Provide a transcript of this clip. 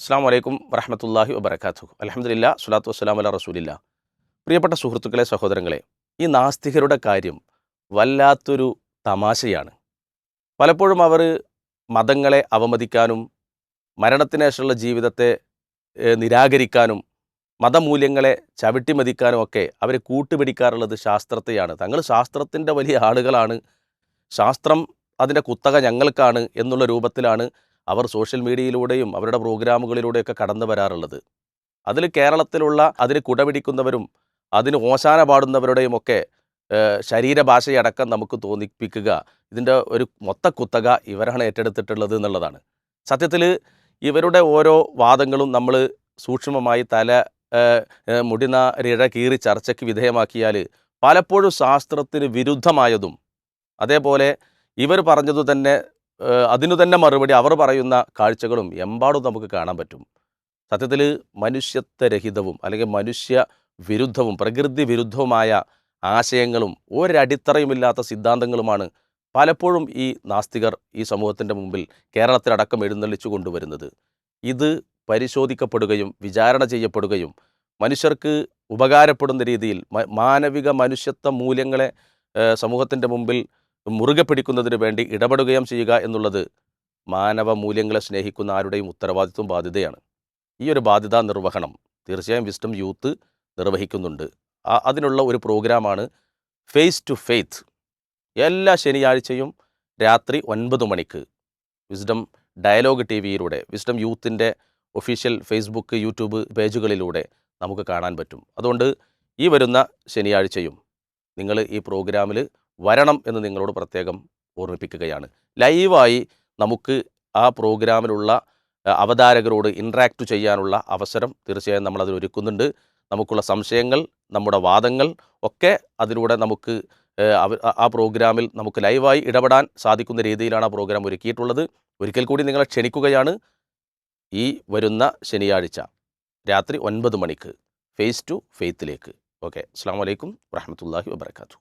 അസ്സാം വലൈക്കും വറഹമത്തല്ലാഹി വബർക്കാത്തു. അൽഹംദുലില്ലാ സ്വലാത്തു വസ്സലാം അലാ റസൂലില്ല. പ്രിയപ്പെട്ട സുഹൃത്തുക്കളെ, സഹോദരങ്ങളെ, ഈ നാസ്തികരുടെ കാര്യം വല്ലാത്തൊരു തമാശയാണ്. പലപ്പോഴും അവർ മതങ്ങളെ അവമതിക്കാനും മരണത്തിന് ശേഷമുള്ള ജീവിതത്തെ നിരാകരിക്കാനും മതമൂല്യങ്ങളെ ചവിട്ടിമതിക്കാനും ഒക്കെ അവർ കൂട്ടുപിടിക്കാറുള്ളത് ശാസ്ത്രത്തെയാണ്. തങ്ങൾ ശാസ്ത്രത്തിൻ്റെ വലിയ ആളുകളാണ്, ശാസ്ത്രം അതിൻ്റെ കുത്തക ഞങ്ങൾക്കാണ് എന്നുള്ള രൂപത്തിലാണ് അവർ സോഷ്യൽ മീഡിയയിലൂടെയും അവരുടെ പ്രോഗ്രാമുകളിലൂടെയൊക്കെ കടന്നു വരാറുള്ളത്. അതിൽ കേരളത്തിലുള്ള അതിന് കുടപിടിക്കുന്നവരും അതിന് ഓശാന പാടുന്നവരുടെയും ഒക്കെ ശരീരഭാഷയടക്കം നമുക്ക് തോന്നിപ്പിക്കുക ഇതിൻ്റെ ഒരു മൊത്ത കുത്തക ഇവരാണ് ഏറ്റെടുത്തിട്ടുള്ളത് എന്നുള്ളതാണ്. സത്യത്തിൽ ഇവരുടെ ഓരോ വാദങ്ങളും നമ്മൾ സൂക്ഷ്മമായി മുടിനാരിഴ കീറി ചർച്ചയ്ക്ക് വിധേയമാക്കിയാൽ പലപ്പോഴും ശാസ്ത്രത്തിന് വിരുദ്ധമായതും അതേപോലെ ഇവർ പറഞ്ഞതു തന്നെ അതിനു തന്നെ മറുപടി അവർ പറയുന്ന കാഴ്ചകളും എമ്പാടും നമുക്ക് കാണാൻ പറ്റും. സത്യത്തിൽ മനുഷ്യത്വരഹിതവും അല്ലെങ്കിൽ മനുഷ്യ വിരുദ്ധവും പ്രകൃതി വിരുദ്ധവുമായ ആശയങ്ങളും ഒരടിത്തറയുമില്ലാത്ത സിദ്ധാന്തങ്ങളുമാണ് പലപ്പോഴും ഈ നാസ്തികർ ഈ സമൂഹത്തിൻ്റെ മുമ്പിൽ കേരളത്തിലടക്കം എഴുന്നള്ളിച്ചു കൊണ്ടുവരുന്നത്. ഇത് പരിശോധിക്കപ്പെടുകയും വിചാരണ ചെയ്യപ്പെടുകയും മനുഷ്യർക്ക് ഉപകാരപ്പെടുന്ന രീതിയിൽ മാനവിക മനുഷ്യത്വ മൂല്യങ്ങളെ സമൂഹത്തിൻ്റെ മുമ്പിൽ മുറുകെ പിടിക്കുന്നതിന് വേണ്ടി ഇടപെടുകയും ചെയ്യുക എന്നുള്ളത് മാനവ മൂല്യങ്ങളെ സ്നേഹിക്കുന്ന ആരുടെയും ഉത്തരവാദിത്വം ബാധ്യതയാണ്. ഈ ഒരു ബാധ്യതാ നിർവഹണം തീർച്ചയായും വിസ്ഡം യൂത്ത് നിർവഹിക്കുന്നുണ്ട്. അതിനുള്ള ഒരു പ്രോഗ്രാമാണ് ഫേസ് ടു ഫെയ്ത്ത്. എല്ലാ ശനിയാഴ്ചയും രാത്രി 9 മണിക്ക് വിസ്ഡം ഡയലോഗ് ടിവിയിലൂടെ വിസ്ഡം യൂത്തിൻ്റെ ഒഫീഷ്യൽ ഫേസ്ബുക്ക് യൂട്യൂബ് പേജുകളിലൂടെ നമുക്ക് കാണാൻ പറ്റും. അതുകൊണ്ട് ഈ വരുന്ന ശനിയാഴ്ചയും നിങ്ങൾ ഈ പ്രോഗ്രാമിൽ വരണം എന്ന് നിങ്ങളോട് പ്രത്യേകം ഓർമ്മിപ്പിക്കുകയാണ്. ലൈവായി നമുക്ക് ആ പ്രോഗ്രാമിലുള്ള അവതാരകരോട് ഇൻട്രാക്റ്റ് ചെയ്യാനുള്ള അവസരം തീർച്ചയായും നമ്മളതിൽ ഒരുക്കുന്നുണ്ട്. നമുക്കുള്ള സംശയങ്ങൾ, നമ്മുടെ വാദങ്ങൾ ഒക്കെ അതിലൂടെ നമുക്ക് ആ പ്രോഗ്രാമിൽ നമുക്ക് ലൈവായി ഇടപെടാൻ സാധിക്കുന്ന രീതിയിലാണ് ആ പ്രോഗ്രാം ഒരുക്കിയിട്ടുള്ളത്. ഒരിക്കൽ കൂടി നിങ്ങളെ ക്ഷണിക്കുകയാണ്. ഈ വരുന്ന ശനിയാഴ്ച രാത്രി 9 മണിക്ക് ഫേസ് ടു ഫെയ്ത്തിലേക്ക്. ഓക്കെ, അസ്സാം വലൈക്കും വറഹമത്തല്ലാഹി വബർക്കാത്തു.